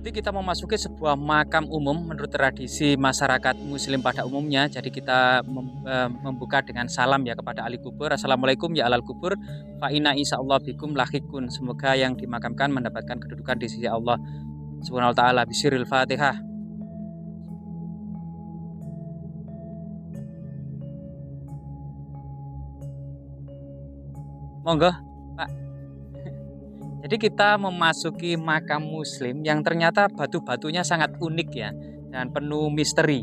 Jadi kita memasuki sebuah makam umum menurut tradisi masyarakat muslim pada umumnya. Jadi kita membuka dengan salam ya kepada ahli kubur. Assalamualaikum ya alal kubur. Fa inna insyaallah bikum lahikun. Semoga yang dimakamkan mendapatkan kedudukan di sisi Allah Subhanahu wa taala. Bisiril Fatihah. Monggo, Pak. Jadi kita memasuki makam muslim yang ternyata batu-batunya sangat unik ya dan penuh misteri.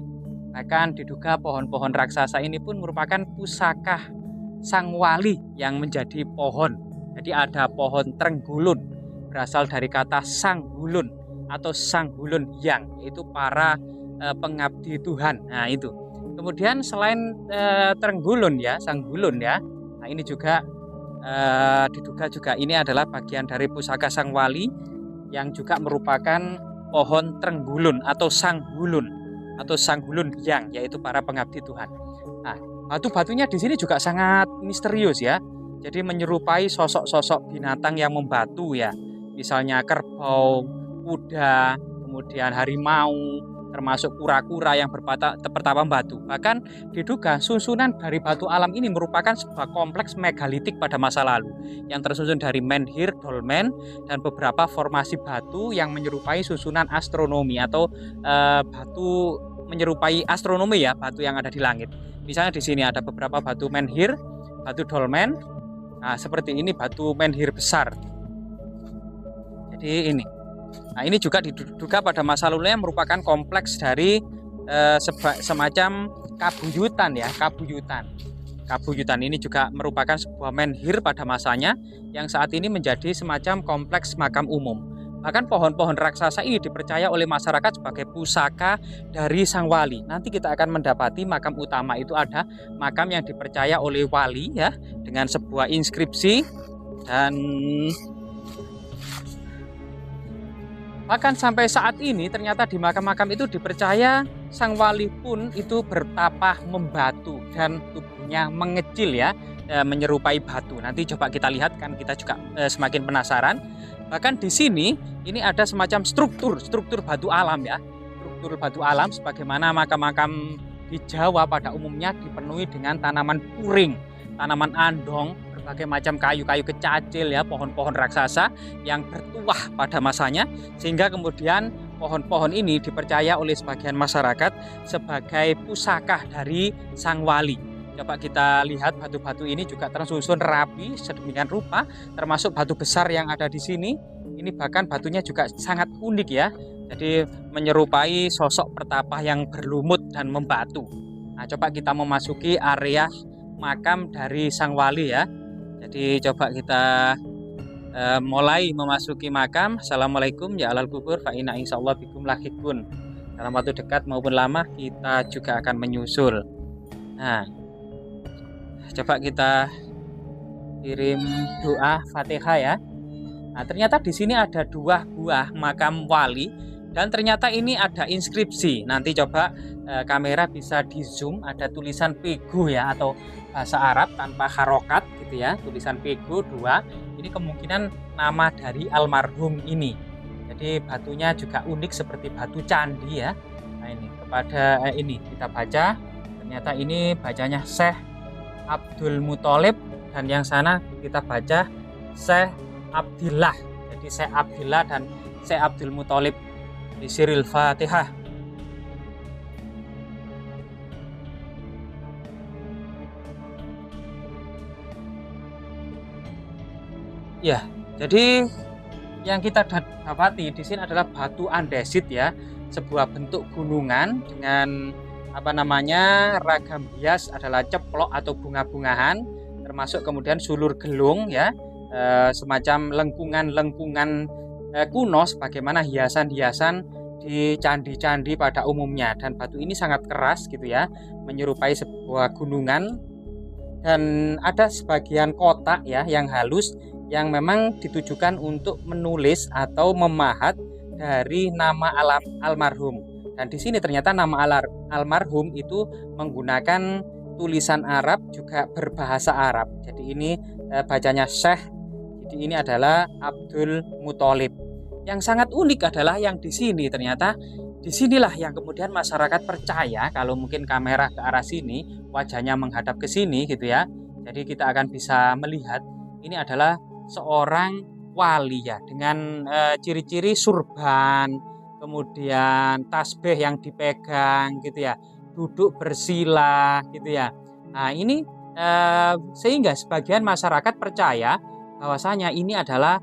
Bahkan diduga pohon-pohon raksasa ini pun merupakan pusaka sang wali yang menjadi pohon. Jadi ada pohon Trenggulun, berasal dari kata sang hulun atau sang hulun yang, yaitu para pengabdi Tuhan. Nah itu. Kemudian selain Trenggulun ya, sang hulun ya, nah ini juga diduga juga ini adalah bagian dari pusaka sang wali yang juga merupakan pohon Trenggulun atau sang hulun yang, yaitu para pengabdi Tuhan. Nah, batu-batunya di sini juga sangat misterius ya. Jadi menyerupai sosok-sosok binatang yang membatu ya. Misalnya kerbau, kuda, kemudian harimau, termasuk kura-kura yang bertapang batu. Bahkan diduga susunan dari batu alam ini merupakan sebuah kompleks megalitik pada masa lalu yang tersusun dari menhir, dolmen, dan beberapa formasi batu yang menyerupai susunan astronomi atau batu menyerupai astronomi ya, batu yang ada di langit. Misalnya di sini ada beberapa batu menhir, batu dolmen. Nah, seperti ini batu menhir besar. Jadi ini. Nah, ini juga diduga pada masa lalunya merupakan kompleks dari semacam kabuyutan ya, kabuyutan. Kabuyutan ini juga merupakan sebuah menhir pada masanya yang saat ini menjadi semacam kompleks makam umum. Bahkan pohon-pohon raksasa ini dipercaya oleh masyarakat sebagai pusaka dari sang wali. Nanti kita akan mendapati makam utama itu ada makam yang dipercaya oleh wali ya, dengan sebuah inskripsi, dan bahkan sampai saat ini ternyata di makam-makam itu dipercaya sang wali pun itu bertapah membatu dan tubuhnya mengecil ya, menyerupai batu. Nanti coba kita lihat, kan kita juga semakin penasaran. Bahkan di sini ini ada semacam struktur batu alam ya. Struktur batu alam sebagaimana makam-makam di Jawa pada umumnya dipenuhi dengan tanaman puring, tanaman andong, berbagai macam kayu-kayu kecacil ya, pohon-pohon raksasa yang bertuah pada masanya, sehingga kemudian pohon-pohon ini dipercaya oleh sebagian masyarakat sebagai pusaka dari sang wali. Coba kita lihat, batu-batu ini juga tersusun rapi sedemikian rupa, termasuk batu besar yang ada di sini. Ini bahkan batunya juga sangat unik ya. Jadi menyerupai sosok pertapa yang berlumut dan membatu. Nah, coba kita memasuki area makam dari sang wali ya. Jadi coba kita mulai memasuki makam. Assalamualaikum ya alal kubur fa inna insyaallah bikum lahikun. Dalam waktu dekat maupun lama kita juga akan menyusul. Nah, coba kita kirim doa Fatihah ya. Nah, ternyata di sini ada 2 buah makam wali dan ternyata ini ada inskripsi. Nanti coba kamera bisa di zoom, ada tulisan pego ya, atau bahasa Arab tanpa harokat gitu ya, tulisan pego 2. Ini kemungkinan nama dari almarhum ini. Jadi batunya juga unik seperti batu candi ya. Nah, ini kepada ini kita baca, ternyata ini bacanya Syekh Abdul Muthalib, dan yang sana kita baca Syekh Abdillah. Jadi Syekh Abdillah dan Syekh Abdul Muthalib. Di Siril Fatihah. Ya, jadi yang kita dapati di sini adalah batu andesit ya, sebuah bentuk gunungan dengan ragam hias adalah ceplok atau bunga-bungahan, termasuk kemudian sulur gelung ya, semacam lengkungan-lengkungan kuno sebagaimana hiasan-hiasan di candi-candi pada umumnya. Dan batu ini sangat keras gitu ya, menyerupai sebuah gunungan, dan ada sebagian kotak ya yang halus yang memang ditujukan untuk menulis atau memahat dari nama almarhum. Dan di sini ternyata nama almarhum itu menggunakan tulisan Arab juga berbahasa Arab. Jadi ini bacanya Syekh. Jadi ini adalah Abdul Muthalib. yang sangat unik adalah yang di sini. Ternyata disinilah yang kemudian masyarakat percaya kalau mungkin kamera ke arah sini, wajahnya menghadap ke sini gitu ya. Jadi kita akan bisa melihat ini adalah seorang wali ya dengan ciri-ciri surban, kemudian tasbih yang dipegang gitu ya, duduk bersila gitu ya. Nah ini sehingga sebagian masyarakat percaya bahwasanya ini adalah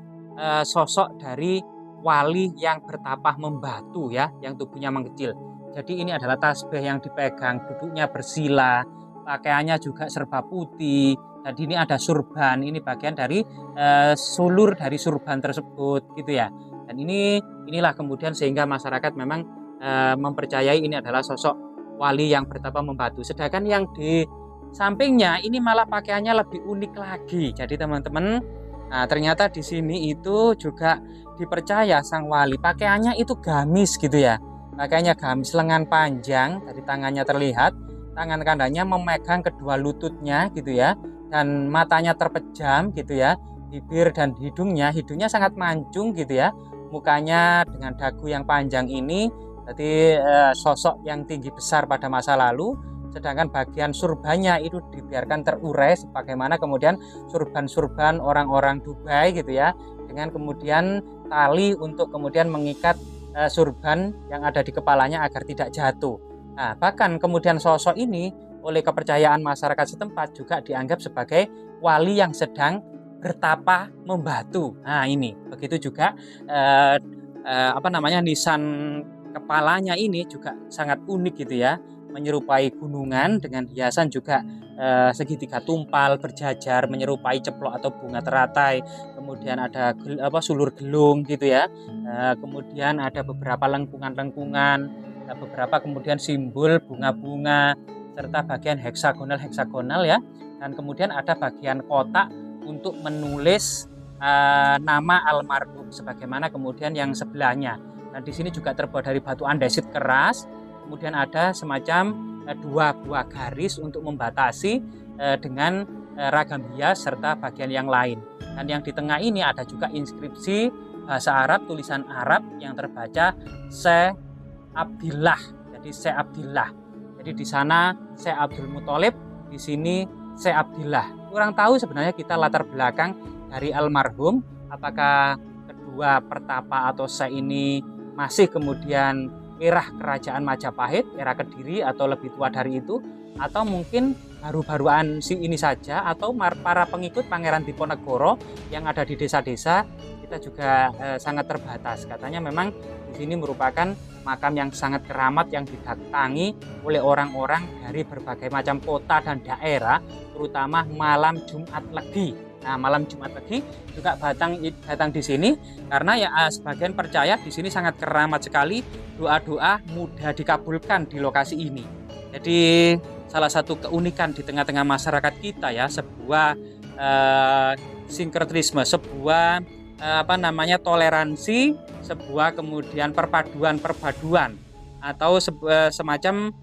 sosok dari wali yang bertapah membatu ya, yang tubuhnya mengecil. Jadi ini adalah tasbih yang dipegang, duduknya bersila, pakaiannya juga serba putih. Dan ini ada surban, ini bagian dari sulur dari surban tersebut gitu ya. Dan inilah kemudian sehingga masyarakat memang mempercayai ini adalah sosok wali yang bertapah membatu. Sedangkan yang di sampingnya ini malah pakaiannya lebih unik lagi. Jadi teman-teman, nah ternyata di sini itu juga dipercaya sang wali pakaiannya itu gamis gitu ya. Pakaiannya gamis, lengan panjang, dari tangannya terlihat, tangan kanannya memegang kedua lututnya gitu ya, dan matanya terpejam gitu ya, bibir dan hidungnya sangat mancung gitu ya, mukanya dengan dagu yang panjang ini, jadi sosok yang tinggi besar pada masa lalu. Sedangkan bagian surbannya itu dibiarkan terurai sebagaimana kemudian surban-surban orang-orang Dubai gitu ya, dengan kemudian tali untuk kemudian mengikat surban yang ada di kepalanya agar tidak jatuh. Nah, bahkan kemudian sosok ini oleh kepercayaan masyarakat setempat juga dianggap sebagai wali yang sedang bertapa membatu. Nah, ini begitu juga nisan kepalanya ini juga sangat unik gitu ya, menyerupai gunungan dengan hiasan juga segitiga tumpal berjajar menyerupai ceplok atau bunga teratai. Kemudian ada sulur gelung gitu ya. Kemudian ada beberapa lengkungan-lengkungan, beberapa kemudian simbol bunga-bunga serta bagian heksagonal ya. Dan kemudian ada bagian kotak untuk menulis nama almarhum sebagaimana kemudian yang sebelahnya. Dan di sini juga terbuat dari batu andesit keras. Kemudian ada semacam dua buah garis untuk membatasi dengan ragam hias serta bagian yang lain. Dan yang di tengah ini ada juga inskripsi bahasa Arab, tulisan Arab yang terbaca Syekh Abdillah. Jadi Syekh Abdillah. Jadi di sana Syekh Abdul Muthalib, di sini Syekh Abdillah. Kurang tahu sebenarnya kita latar belakang dari almarhum, apakah kedua pertapa atau Syekh ini masih kemudian era kerajaan Majapahit, era Kediri atau lebih tua dari itu, atau mungkin baru-baruan ini saja, atau para pengikut Pangeran Diponegoro yang ada di desa-desa. Kita juga sangat terbatas. Katanya memang di sini merupakan makam yang sangat keramat yang didatangi oleh orang-orang dari berbagai macam kota dan daerah, terutama malam Jumat Legi. Nah, malam Jumat Legi juga datang di sini karena ya sebagian percaya di sini sangat keramat sekali, doa-doa mudah dikabulkan di lokasi ini. Jadi salah satu keunikan di tengah-tengah masyarakat kita ya, sebuah sinkretisme, sebuah toleransi, sebuah kemudian perpaduan atau semacam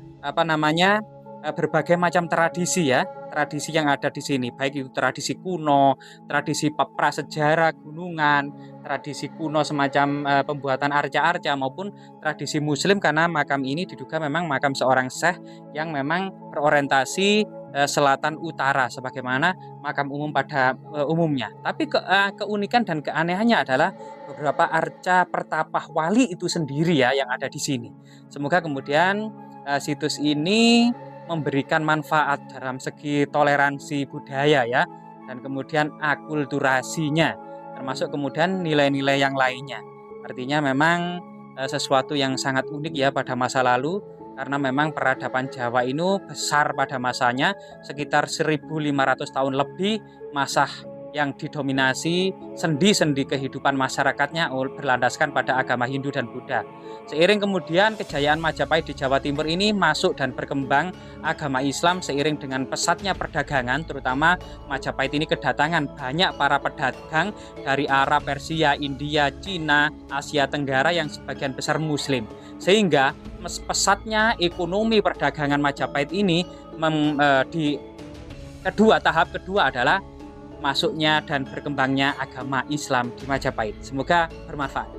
berbagai macam tradisi ya. Tradisi yang ada di sini, baik itu tradisi kuno, tradisi prasejarah gunungan, tradisi kuno semacam pembuatan arca-arca maupun tradisi muslim, karena makam ini diduga memang makam seorang syekh yang memang berorientasi selatan utara sebagaimana makam umum pada umumnya. Tapi keunikan dan keanehannya adalah beberapa arca pertapah wali itu sendiri ya yang ada di sini. Semoga kemudian situs ini memberikan manfaat dalam segi toleransi budaya ya, dan kemudian akulturasinya, termasuk kemudian nilai-nilai yang lainnya. Artinya memang sesuatu yang sangat unik ya pada masa lalu, karena memang peradaban Jawa ini besar pada masanya, sekitar 1500 tahun lebih, masa yang didominasi sendi-sendi kehidupan masyarakatnya berlandaskan pada agama Hindu dan Buddha. Seiring kemudian kejayaan Majapahit di Jawa Timur ini masuk dan berkembang agama Islam seiring dengan pesatnya perdagangan, terutama Majapahit ini kedatangan banyak para pedagang dari Arab, Persia, India, Cina, Asia Tenggara yang sebagian besar Muslim. Sehingga pesatnya ekonomi perdagangan Majapahit ini di tahap kedua adalah masuknya dan berkembangnya agama Islam di Majapahit. Semoga bermanfaat.